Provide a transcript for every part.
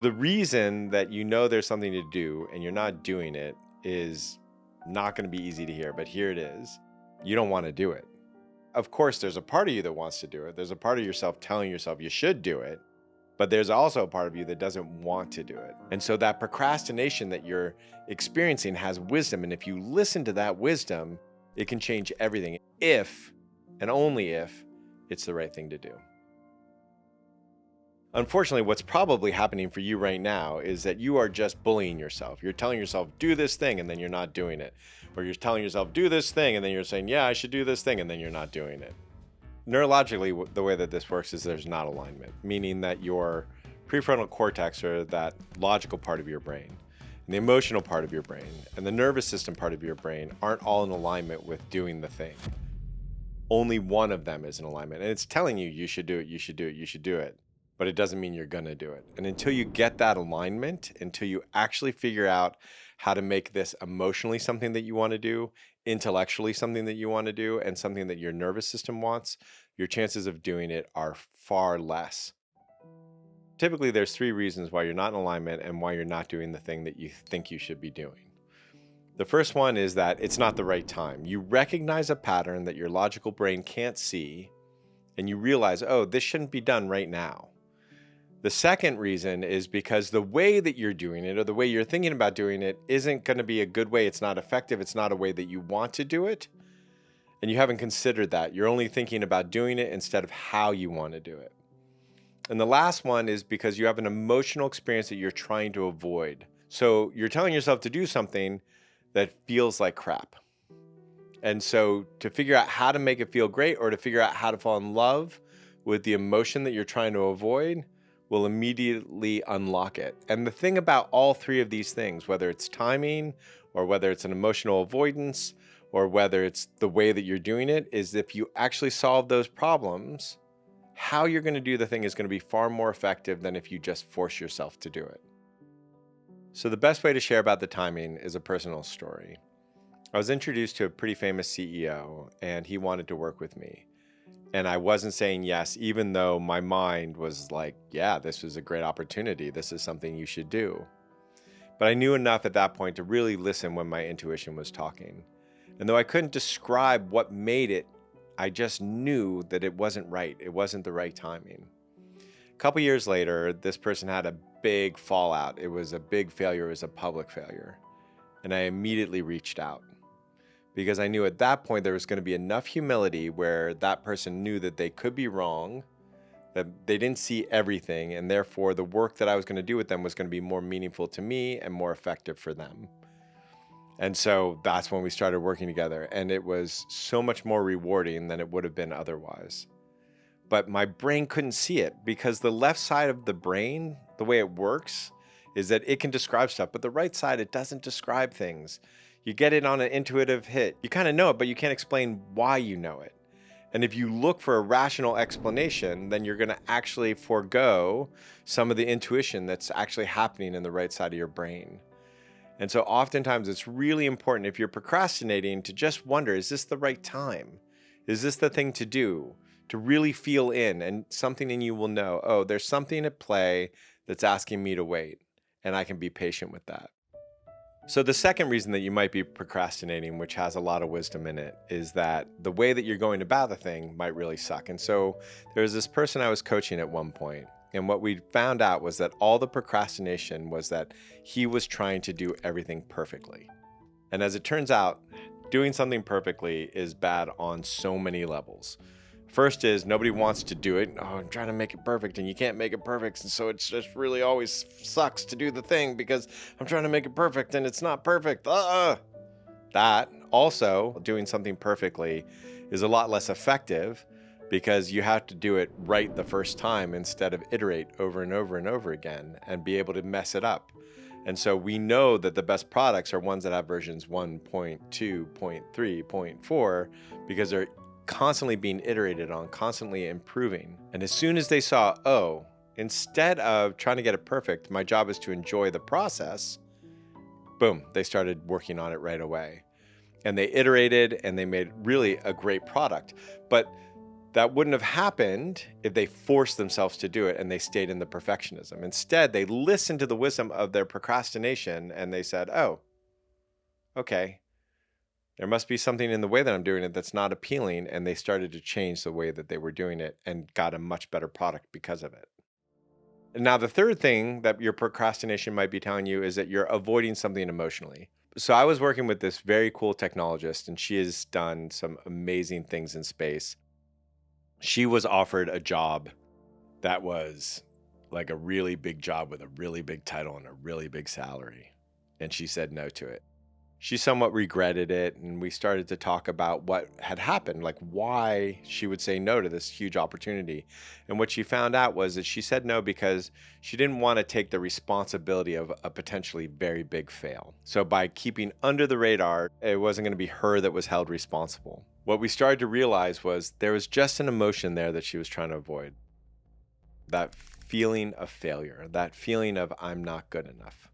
The reason that you know there's something to do and you're not doing it is not going to be easy to hear, but here it is. You don't want to do it. Of course, there's a part of you that wants to do it. There's a part of yourself telling yourself you should do it, but there's also a part of you that doesn't want to do it. And so that procrastination that you're experiencing has wisdom. And if you listen to that wisdom, it can change everything if and only if it's the right thing to do. Unfortunately, what's probably happening for you right now is that you are just bullying yourself. You're telling yourself, do this thing, and then you're not doing it. Or you're telling yourself, do this thing, and then you're saying, yeah, I should do this thing, and then you're not doing it. Neurologically, the way that this works is there's not alignment, meaning that your prefrontal cortex, or that logical part of your brain, and the emotional part of your brain, and the nervous system part of your brain aren't all in alignment with doing the thing. Only one of them is in alignment, and it's telling you, you should do it, you should do it, you should do it. But it doesn't mean you're going to do it. And until you get that alignment, until you actually figure out how to make this emotionally something that you want to do, intellectually something that you want to do, and something that your nervous system wants, your chances of doing it are far less. Typically, there's 3 reasons why you're not in alignment and why you're not doing the thing that you think you should be doing. The first one is that it's not the right time. You recognize a pattern that your logical brain can't see, and you realize, oh, this shouldn't be done right now. The second reason is because the way that you're doing it, or the way you're thinking about doing it, isn't going to be a good way. It's not effective. It's not a way that you want to do it. And you haven't considered that. You're only thinking about doing it instead of how you want to do it. And the last one is because you have an emotional experience that you're trying to avoid. So you're telling yourself to do something that feels like crap. And so to figure out how to make it feel great, or to figure out how to fall in love with the emotion that you're trying to avoid, will immediately unlock it. And the thing about all 3 of these things, whether it's timing, or whether it's an emotional avoidance, or whether it's the way that you're doing it, is if you actually solve those problems, how you're going to do the thing is going to be far more effective than if you just force yourself to do it. So the best way to share about the timing is a personal story. I was introduced to a pretty famous CEO, and he wanted to work with me. And I wasn't saying yes, even though my mind was like, yeah, this was a great opportunity. This is something you should do. But I knew enough at that point to really listen when my intuition was talking. And though I couldn't describe what made it, I just knew that it wasn't right. It wasn't the right timing. A couple years later, this person had a big fallout. It was a big failure. It was a public failure. And I immediately reached out, because I knew at that point there was going to be enough humility where that person knew that they could be wrong, that they didn't see everything, and therefore the work that I was going to do with them was going to be more meaningful to me and more effective for them. And so that's when we started working together, and it was so much more rewarding than it would have been otherwise. But my brain couldn't see it, because the left side of the brain, the way it works, is that it can describe stuff, but the right side, it doesn't describe things. You get it on an intuitive hit. You kind of know it, but you can't explain why you know it. And if you look for a rational explanation, then you're going to actually forego some of the intuition that's actually happening in the right side of your brain. And so oftentimes it's really important, if you're procrastinating, to just wonder, is this the right time? Is this the thing to do? To really feel in, and something in you will know, oh, there's something at play that's asking me to wait, and I can be patient with that. So the second reason that you might be procrastinating, which has a lot of wisdom in it, is that the way that you're going about the thing might really suck. And so there was this person I was coaching at one point, and what we found out was that all the procrastination was that he was trying to do everything perfectly. And as it turns out, doing something perfectly is bad on so many levels. First is nobody wants to do it. Oh, I'm trying to make it perfect, and you can't make it perfect. And so it's just really always sucks to do the thing because I'm trying to make it perfect and it's not perfect. That also, doing something perfectly is a lot less effective because you have to do it right the first time instead of iterate over and over and over again and be able to mess it up. And so we know that the best products are ones that have versions 1.2, 0.3, 0.4, because they're constantly being iterated on, constantly improving. And as soon as they saw, oh, instead of trying to get it perfect, my job is to enjoy the process, boom, they started working on it right away. And they iterated and they made really a great product. But That wouldn't have happened if they forced themselves to do it and they stayed in the perfectionism. Instead, they listened to the wisdom of their procrastination and they said, oh, okay, there must be something in the way that I'm doing it that's not appealing. And they started to change the way that they were doing it and got a much better product because of it. Now, the third thing that your procrastination might be telling you is that you're avoiding something emotionally. So I was working with this very cool technologist, and she has done some amazing things in space. She was offered a job that was like a really big job with a really big title and a really big salary. And she said no to it. She somewhat regretted it. And we started to talk about what had happened, like why she would say no to this huge opportunity. And what she found out was that she said no because she didn't want to take the responsibility of a potentially very big fail. So by keeping under the radar, it wasn't going to be her that was held responsible. What we started to realize was there was just an emotion there that she was trying to avoid. That feeling of failure, that feeling of I'm not good enough.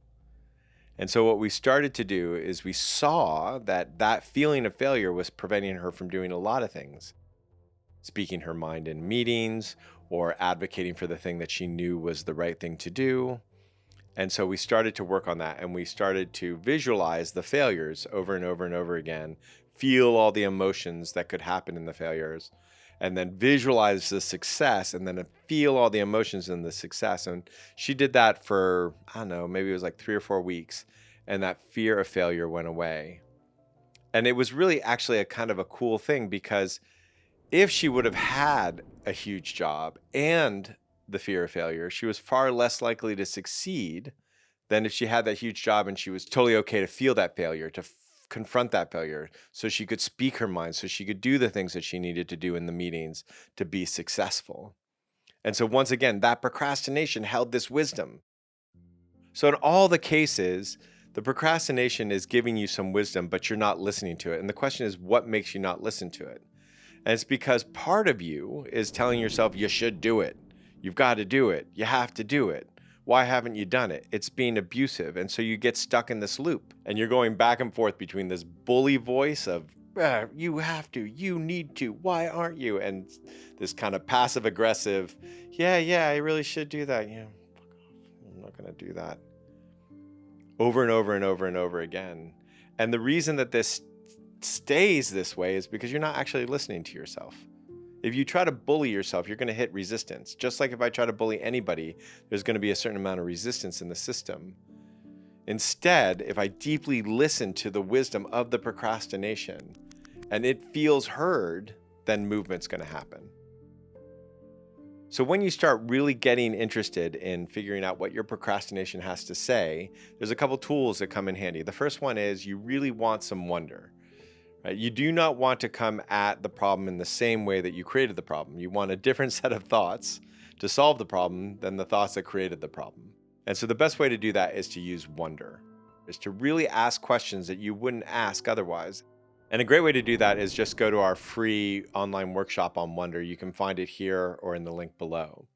And so what we started to do is we saw that that feeling of failure was preventing her from doing a lot of things. Speaking her mind in meetings or advocating for the thing that she knew was the right thing to do. And so we started to work on that and we started to visualize the failures over and over and over again, feel all the emotions that could happen in the failures, and then visualize the success and then feel all the emotions in the success. And she did that for, I don't know, maybe it was like 3 or 4 weeks. And that fear of failure went away. And it was really actually a kind of a cool thing because if she would have had a huge job and the fear of failure, she was far less likely to succeed than if she had that huge job and she was totally okay to feel that failure, to confront that failure so she could speak her mind, so she could do the things that she needed to do in the meetings to be successful. And so once again, that procrastination held this wisdom. So in all the cases, the procrastination is giving you some wisdom, but you're not listening to it. And the question is, what makes you not listen to it? And it's because part of you is telling yourself you should do it. You've got to do it. You have to do it. Why haven't you done it? It's being abusive. And so you get stuck in this loop and you're going back and forth between this bully voice of, you have to, you need to, why aren't you? And this kind of passive aggressive, yeah, I really should do that. Yeah, I'm not going to do that. Over and over and over and over again. And the reason that this stays this way is because you're not actually listening to yourself. If you try to bully yourself, you're going to hit resistance. Just like if I try to bully anybody, there's going to be a certain amount of resistance in the system. Instead, if I deeply listen to the wisdom of the procrastination and it feels heard, then movement's going to happen. So when you start really getting interested in figuring out what your procrastination has to say, there's a couple tools that come in handy. The first one is you really want some wonder. Right? You do not want to come at the problem in the same way that you created the problem. You want a different set of thoughts to solve the problem than the thoughts that created the problem. And so the best way to do that is to use wonder, is to really ask questions that you wouldn't ask otherwise. And a great way to do that is just go to our free online workshop on wonder. You can find it here or in the link below.